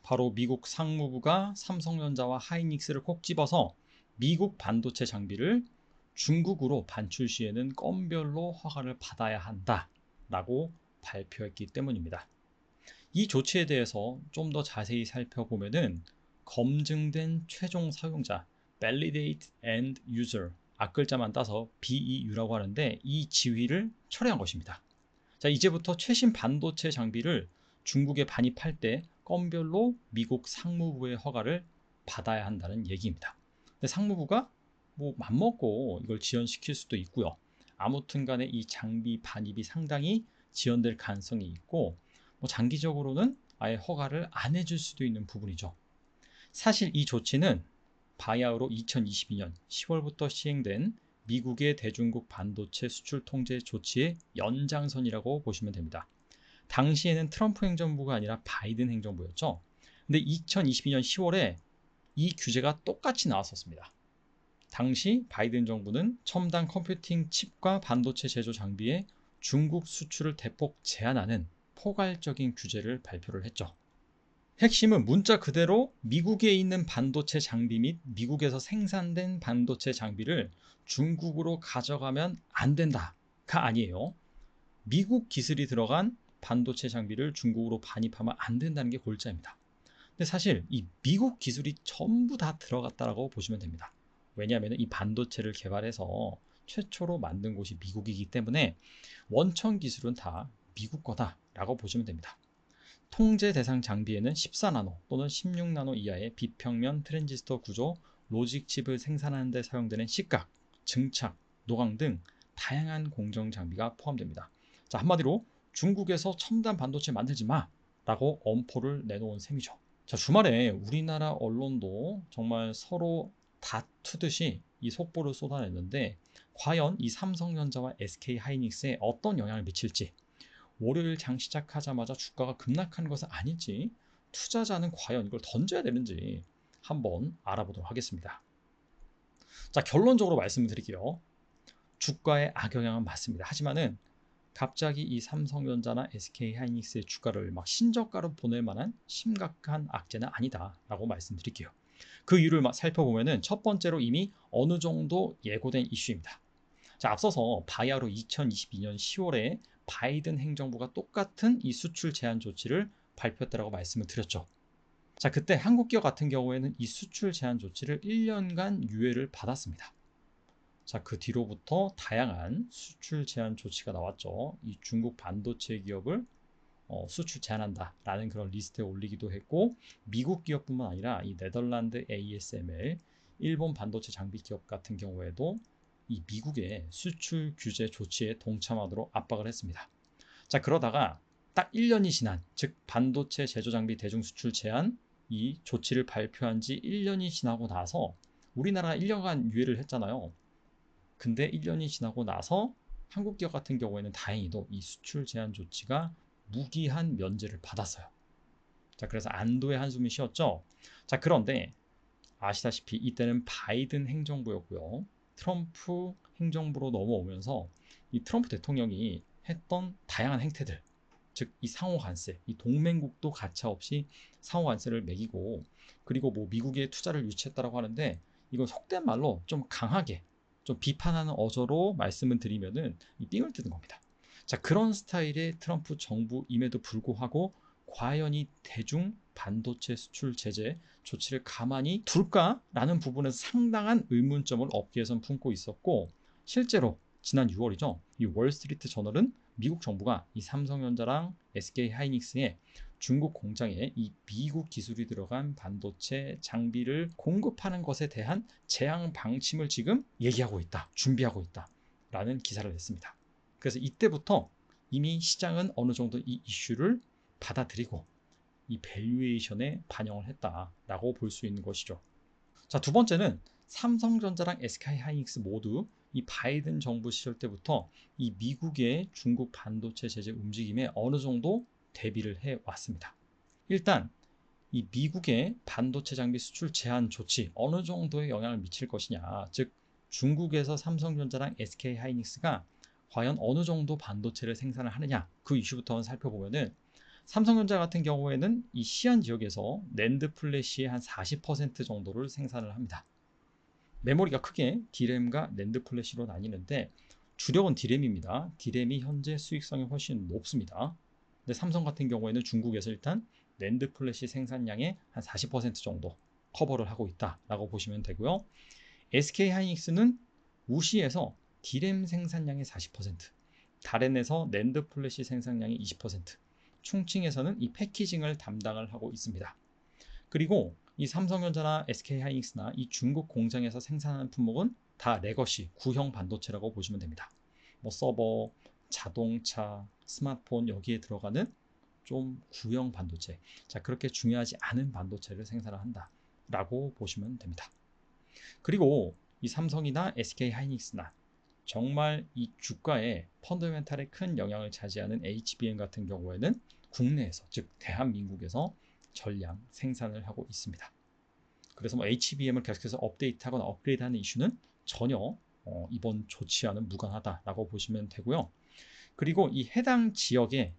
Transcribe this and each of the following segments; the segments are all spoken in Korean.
바로 미국 상무부가 삼성전자와 하이닉스를 콕 집어서 미국 반도체 장비를 중국으로 반출 시에는 건별로 허가를 받아야 한다라고 발표했기 때문입니다. 이 조치에 대해서 좀 더 자세히 살펴보면은 검증된 최종 사용자 Validate End User 앞글자만 따서 BEU라고 하는데 이 지위를 철회한 것입니다. 자, 이제부터 최신 반도체 장비를 중국에 반입할 때 건별로 미국 상무부의 허가를 받아야 한다는 얘기입니다. 근데 상무부가 뭐 맘먹고 이걸 지연시킬 수도 있고요. 아무튼 간에 이 장비 반입이 상당히 지연될 가능성이 있고 뭐 장기적으로는 아예 허가를 안 해줄 수도 있는 부분이죠. 사실 이 조치는 바야흐로 2022년 10월부터 시행된 미국의 대중국 반도체 수출 통제 조치의 연장선이라고 보시면 됩니다. 당시에는 트럼프 행정부가 아니라 바이든 행정부였죠. 근데 2022년 10월에 이 규제가 똑같이 나왔었습니다. 당시 바이든 정부는 첨단 컴퓨팅 칩과 반도체 제조 장비의 중국 수출을 대폭 제한하는 포괄적인 규제를 발표를 했죠. 핵심은 문자 그대로 미국에 있는 반도체 장비 및 미국에서 생산된 반도체 장비를 중국으로 가져가면 안 된다가 아니에요. 미국 기술이 들어간 반도체 장비를 중국으로 반입하면 안 된다는 게 골자입니다. 근데 사실 이 미국 기술이 전부 다 들어갔다라고 보시면 됩니다. 왜냐하면 이 반도체를 개발해서 최초로 만든 곳이 미국이기 때문에 원천 기술은 다 미국 거다라고 보시면 됩니다. 통제 대상 장비에는 14나노 또는 16나노 이하의 비평면 트랜지스터 구조 로직 칩을 생산하는 데 사용되는 식각, 증착, 노광 등 다양한 공정 장비가 포함됩니다. 자, 한마디로 중국에서 첨단 반도체 만들지 마 라고 엄포를 내놓은 셈이죠. 자, 주말에 우리나라 언론도 정말 서로 다투듯이 이 속보를 쏟아냈는데 과연 이 삼성전자와 SK하이닉스에 어떤 영향을 미칠지, 월요일 장 시작하자마자 주가가 급락한 것은 아닐지, 투자자는 과연 이걸 던져야 되는지 한번 알아보도록 하겠습니다. 자, 결론적으로 말씀드릴게요. 주가의 악영향은 맞습니다. 하지만은 갑자기 이 삼성전자나 SK하이닉스의 주가를 막 신저가로 보낼 만한 심각한 악재는 아니다라고 말씀드릴게요. 그 이유를 살펴보면은 첫 번째로 이미 어느 정도 예고된 이슈입니다. 자, 앞서서 바야흐로 2022년 10월에 바이든 행정부가 똑같은 이 수출 제한 조치를 발표했다라고 말씀을 드렸죠. 자, 그때 한국 기업 같은 경우에는 이 수출 제한 조치를 1년간 유예를 받았습니다. 자, 그 뒤로부터 다양한 수출 제한 조치가 나왔죠. 이 중국 반도체 기업을 수출 제한한다라는 그런 리스트에 올리기도 했고, 미국 기업뿐만 아니라 이 네덜란드 ASML, 일본 반도체 장비 기업 같은 경우에도 이 미국의 수출 규제 조치에 동참하도록 압박을 했습니다. 자, 그러다가 딱 1년이 지난, 즉 반도체 제조 장비 대중 수출 제한 이 조치를 발표한 지 1년이 지나고 나서 우리나라가 1년간 유예를 했잖아요. 근데 1년이 지나고 나서 한국 기업 같은 경우에는 다행히도 이 수출 제한 조치가 무기한 면제를 받았어요. 자, 그래서 안도의 한숨이 쉬었죠. 자, 그런데 아시다시피 이때는 바이든 행정부였고요. 트럼프 행정부로 넘어오면서 이 트럼프 대통령이 했던 다양한 행태들, 즉 이 상호 관세, 이 동맹국도 가차없이 상호 관세를 매기고, 그리고 뭐 미국의 투자를 유치했다라고 하는데 이건 속된 말로 좀 강하게 좀 비판하는 어조로 말씀을 드리면은 이 삥을 뜯는 겁니다. 자, 그런 스타일의 트럼프 정부임에도 불구하고 과연 이 대중 반도체 수출 제재 조치를 가만히 둘까라는 부분에서 상당한 의문점을 업계에선 품고 있었고, 실제로 지난 6월이죠. 이 월스트리트 저널은 미국 정부가 이 삼성전자랑 SK하이닉스의 중국 공장에 이 미국 기술이 들어간 반도체 장비를 공급하는 것에 대한 제한 방침을 지금 얘기하고 있다, 준비하고 있다라는 기사를 냈습니다. 그래서 이때부터 이미 시장은 어느 정도 이 이슈를 받아들이고 이 밸류에이션에 반영을 했다라고 볼 수 있는 것이죠. 자, 두 번째는 삼성전자랑 SK하이닉스 모두 이 바이든 정부 시절 때부터 이 미국의 중국 반도체 제재 움직임에 어느 정도 대비를 해 왔습니다. 일단 이 미국의 반도체 장비 수출 제한 조치 어느 정도의 영향을 미칠 것이냐, 즉 중국에서 삼성전자랑 SK하이닉스가 과연 어느 정도 반도체를 생산을 하느냐, 그 이슈부터 살펴보면은 삼성전자 같은 경우에는 이 시안 지역에서 낸드 플래시의 한 40% 정도를 생산을 합니다. 메모리가 크게 D램과 낸드 플래시로 나뉘는데 주력은 D램입니다. D램이 현재 수익성이 훨씬 높습니다. 근데 삼성 같은 경우에는 중국에서 일단 낸드 플래시 생산량의 한 40% 정도 커버를 하고 있다라고 보시면 되고요. SK 하이닉스는 우시에서 D램 생산량의 40%, 다롄에서 낸드 플래시 생산량의 20%, 충칭에서는 이 패키징을 담당을 하고 있습니다. 그리고 이 삼성전자나 SK 하이닉스나 이 중국 공장에서 생산하는 품목은 다 레거시, 구형 반도체라고 보시면 됩니다. 뭐 서버, 자동차, 스마트폰 여기에 들어가는 좀 구형 반도체. 자, 그렇게 중요하지 않은 반도체를 생산을 한다라고 보시면 됩니다. 그리고 이 삼성이나 SK 하이닉스나 정말 이 주가에 펀더멘탈에 큰 영향을 차지하는 HBM 같은 경우에는 국내에서, 즉 대한민국에서 전량 생산을 하고 있습니다. 그래서 뭐 HBM을 계속해서 업데이트하거나 업그레이드하는 이슈는 전혀 이번 조치와는 무관하다라고 보시면 되고요. 그리고 이 해당 지역의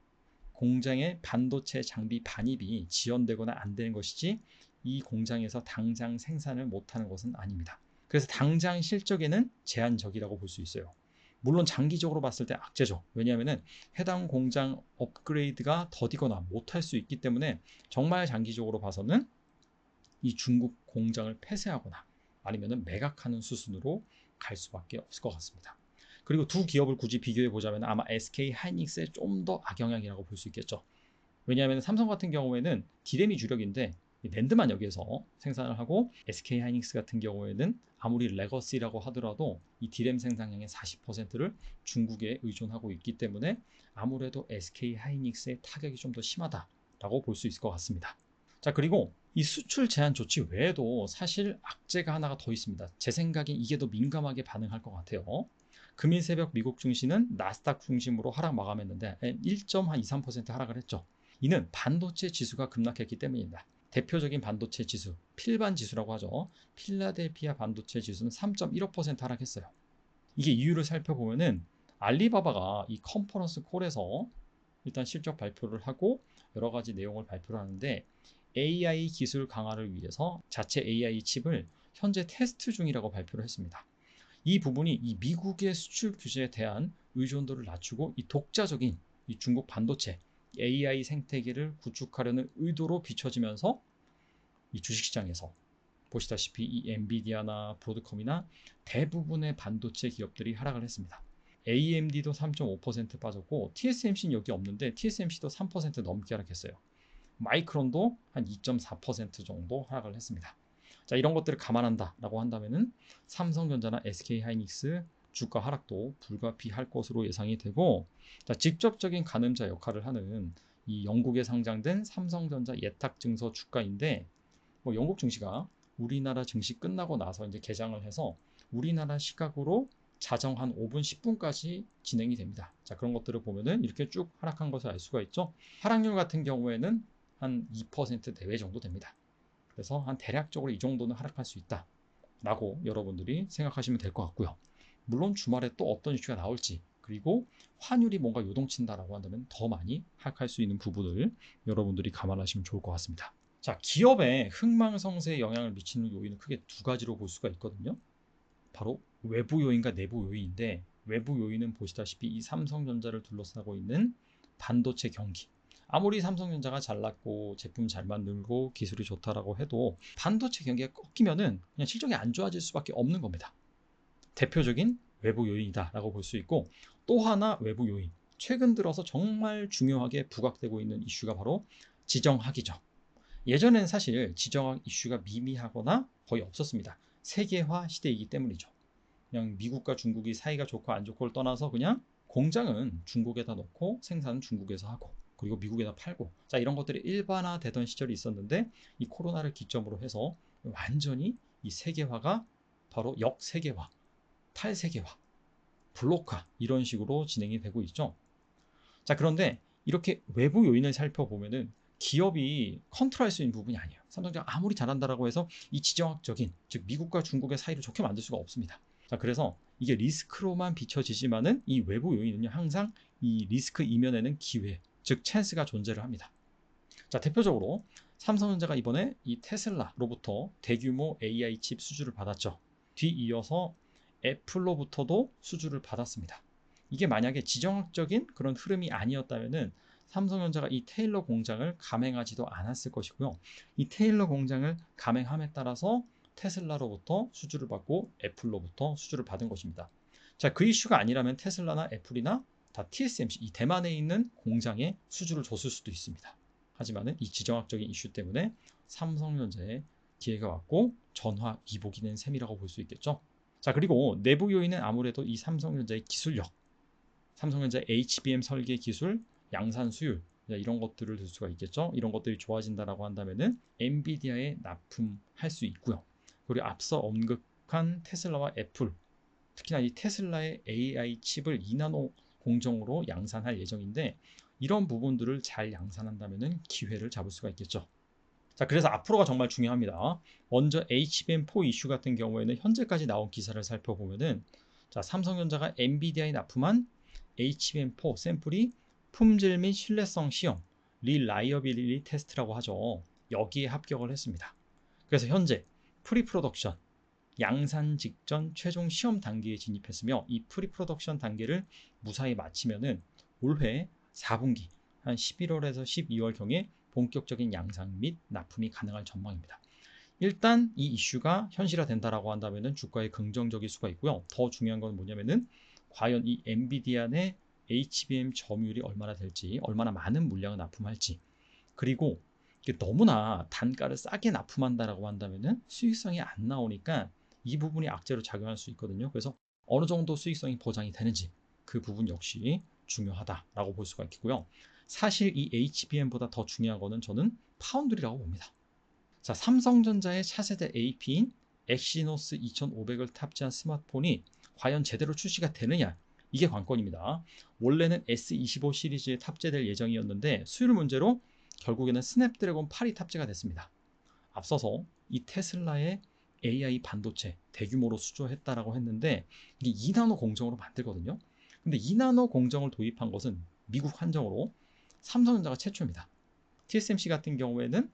공장의 반도체 장비 반입이 지연되거나 안 되는 것이지 이 공장에서 당장 생산을 못하는 것은 아닙니다. 그래서 당장 실적에는 제한적이라고 볼 수 있어요. 물론 장기적으로 봤을 때 악재죠. 왜냐하면 해당 공장 업그레이드가 더디거나 못할 수 있기 때문에 정말 장기적으로 봐서는 이 중국 공장을 폐쇄하거나 아니면 매각하는 수순으로 갈 수밖에 없을 것 같습니다. 그리고 두 기업을 굳이 비교해 보자면 아마 SK 하이닉스에 좀 더 악영향이라고 볼 수 있겠죠. 왜냐하면 삼성 같은 경우에는 D램이 주력인데 낸드만 여기에서 생산을 하고 SK 하이닉스 같은 경우에는 아무리 레거시라고 하더라도 이 D램 생산량의 40%를 중국에 의존하고 있기 때문에 아무래도 SK 하이닉스의 타격이 좀 더 심하다라고 볼 수 있을 것 같습니다. 자, 그리고 이 수출 제한 조치 외에도 사실 악재가 하나가 더 있습니다. 제 생각엔 이게 더 민감하게 반응할 것 같아요. 금일 새벽 미국 증시는 나스닥 중심으로 하락 마감했는데 1.23% 하락을 했죠. 이는 반도체 지수가 급락했기 때문입니다. 대표적인 반도체 지수, 필반 지수라고 하죠. 필라델피아 반도체 지수는 3.15% 하락했어요. 이게 이유를 살펴보면은 알리바바가 이 컨퍼런스 콜에서 일단 실적 발표를 하고 여러 가지 내용을 발표를 하는데 AI 기술 강화를 위해서 자체 AI 칩을 현재 테스트 중이라고 발표를 했습니다. 이 부분이 이 미국의 수출 규제에 대한 의존도를 낮추고 이 독자적인 이 중국 반도체 AI 생태계를 구축하려는 의도로 비춰지면서 이 주식시장에서 보시다시피 이 엔비디아나 브로드컴이나 대부분의 반도체 기업들이 하락을 했습니다. AMD도 3.5% 빠졌고 TSMC는 여기 없는데 TSMC도 3% 넘게 하락했어요. 마이크론도 한 2.4% 정도 하락을 했습니다. 자, 이런 것들을 감안한다라고 한다면은 삼성전자나 SK하이닉스 주가 하락도 불가피할 것으로 예상이 되고, 자, 직접적인 가늠자 역할을 하는 이 영국에 상장된 삼성전자 예탁증서 주가인데, 뭐 영국 증시가 우리나라 증시 끝나고 나서 이제 개장을 해서 우리나라 시각으로 자정 한 5분, 10분까지 진행이 됩니다. 자, 그런 것들을 보면은 이렇게 쭉 하락한 것을 알 수가 있죠. 하락률 같은 경우에는 한 2% 내외 정도 됩니다. 그래서 한 대략적으로 이 정도는 하락할 수 있다라고 여러분들이 생각하시면 될 것 같고요. 물론 주말에 또 어떤 이슈가 나올지, 그리고 환율이 뭔가 요동친다라고 한다면 더 많이 하락할 수 있는 부분을 여러분들이 감안하시면 좋을 것 같습니다. 자, 기업의 흥망성쇠에 영향을 미치는 요인은 크게 두 가지로 볼 수가 있거든요. 바로 외부 요인과 내부 요인인데, 외부 요인은 보시다시피 이 삼성전자를 둘러싸고 있는 반도체 경기. 아무리 삼성전자가 잘났고 제품 잘 만들고 기술이 좋다라고 해도 반도체 경기가 꺾이면은 그냥 실적이 안 좋아질 수밖에 없는 겁니다. 대표적인 외부 요인이다라고 볼 수 있고, 또 하나 외부 요인. 최근 들어서 정말 중요하게 부각되고 있는 이슈가 바로 지정학이죠. 예전에는 사실 지정학 이슈가 미미하거나 거의 없었습니다. 세계화 시대이기 때문이죠. 그냥 미국과 중국이 사이가 좋고 안 좋고를 떠나서 그냥 공장은 중국에다 놓고 생산은 중국에서 하고 그리고 미국에다 팔고, 자, 이런 것들이 일반화되던 시절이 있었는데 이 코로나를 기점으로 해서 완전히 이 세계화가 바로 역세계화, 탈세계화, 블록화 이런 식으로 진행이 되고 있죠. 자, 그런데 이렇게 외부 요인을 살펴보면은 기업이 컨트롤할 수 있는 부분이 아니에요. 삼성전자가 아무리 잘한다라고 해서 이 지정학적인, 즉 미국과 중국의 사이를 좋게 만들 수가 없습니다. 자, 그래서 이게 리스크로만 비춰지지만은 이 외부 요인은요 항상 이 리스크 이면에는 기회, 즉 찬스가 존재를 합니다. 자, 대표적으로 삼성전자가 이번에 이 테슬라로부터 대규모 AI 칩 수주를 받았죠. 뒤이어서 애플로부터도 수주를 받았습니다. 이게 만약에 지정학적인 그런 흐름이 아니었다면은 삼성전자가 이 테일러 공장을 감행하지도 않았을 것이고요. 이 테일러 공장을 감행함에 따라서 테슬라로부터 수주를 받고 애플로부터 수주를 받은 것입니다. 자, 그 이슈가 아니라면 테슬라나 애플이나 다 TSMC, 이 대만에 있는 공장에 수주를 줬을 수도 있습니다. 하지만은 이 지정학적인 이슈 때문에 삼성전자에 기회가 왔고 전화위복이 된 셈이라고 볼 수 있겠죠. 자, 그리고 내부 요인은 아무래도 이 삼성전자의 기술력, 삼성전자의 HBM 설계 기술, 양산 수율 이런 것들을 들 수가 있겠죠. 이런 것들이 좋아진다라고 한다면은 엔비디아에 납품할 수 있고요. 그리고 앞서 언급한 테슬라와 애플, 특히나 이 테슬라의 AI 칩을 2나노 공정으로 양산할 예정인데 이런 부분들을 잘 양산한다면 기회를 잡을 수가 있겠죠. 자, 그래서 앞으로가 정말 중요합니다. 먼저 HBM4 이슈 같은 경우에는 현재까지 나온 기사를 살펴보면은 자, 삼성전자가 엔비디아에 납품한 HBM4 샘플이 품질 및 신뢰성 시험, 리라이어빌리티 테스트라고 하죠. 여기에 합격을 했습니다. 그래서 현재 프리프로덕션, 양산 직전 최종 시험 단계에 진입했으며 이 프리프로덕션 단계를 무사히 마치면은 올해 4분기 한 11월에서 12월경에 본격적인 양산 및 납품이 가능할 전망입니다. 일단 이 이슈가 현실화된다라고 한다면은 주가에 긍정적일 수가 있고요. 더 중요한 건 뭐냐면은 과연 이 엔비디아 내 HBM 점유율이 얼마나 될지, 얼마나 많은 물량을 납품할지, 그리고 너무나 단가를 싸게 납품한다라고 한다면은 수익성이 안 나오니까 이 부분이 악재로 작용할 수 있거든요. 그래서 어느 정도 수익성이 보장이 되는지 그 부분 역시 중요하다라고 볼 수가 있고요. 사실 이 HBM보다 더 중요한 거는 저는 파운드리라고 봅니다. 자, 삼성전자의 차세대 AP인 엑시노스 2500을 탑재한 스마트폰이 과연 제대로 출시가 되느냐, 이게 관건입니다. 원래는 S25 시리즈에 탑재될 예정이었는데 수율 문제로 결국에는 스냅드래곤 8이 탑재가 됐습니다. 앞서서 이 테슬라의 AI 반도체 대규모로 수주했다라고 했는데 이게 2나노 공정으로 만들거든요. 근데 2나노 공정을 도입한 것은 미국 한정으로 삼성전자가 최초입니다. TSMC 같은 경우에는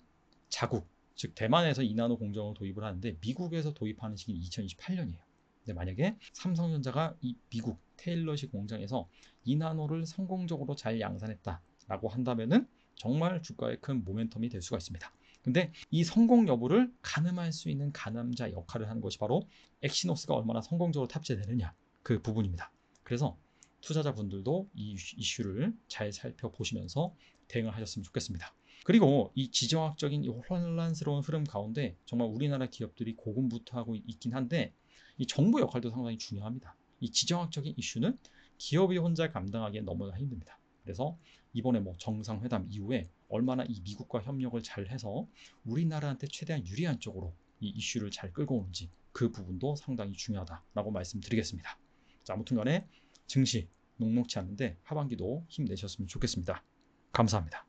자국, 즉 대만에서 2나노 공정을 도입을 하는데 미국에서 도입하는 시기는 2028년이에요. 근데 만약에 삼성전자가 이 미국 테일러시 공장에서 2나노를 성공적으로 잘 양산했다라고 한다면은 정말 주가에 큰 모멘텀이 될 수가 있습니다. 근데 이 성공 여부를 가늠할 수 있는 가늠자 역할을 하는 것이 바로 엑시노스가 얼마나 성공적으로 탑재되느냐, 그 부분입니다. 그래서 투자자분들도 이 이슈를 잘 살펴보시면서 대응을 하셨으면 좋겠습니다. 그리고 이 지정학적인 이 혼란스러운 흐름 가운데 정말 우리나라 기업들이 고군분투하고 있긴 한데 이 정부 역할도 상당히 중요합니다. 이 지정학적인 이슈는 기업이 혼자 감당하기엔 너무나 힘듭니다. 그래서 이번에 뭐 정상회담 이후에 얼마나 이 미국과 협력을 잘 해서 우리나라한테 최대한 유리한 쪽으로 이 이슈를 잘 끌고 오는지 그 부분도 상당히 중요하다라고 말씀드리겠습니다. 자, 아무튼 간에 증시 녹록치 않은데 하반기도 힘내셨으면 좋겠습니다. 감사합니다.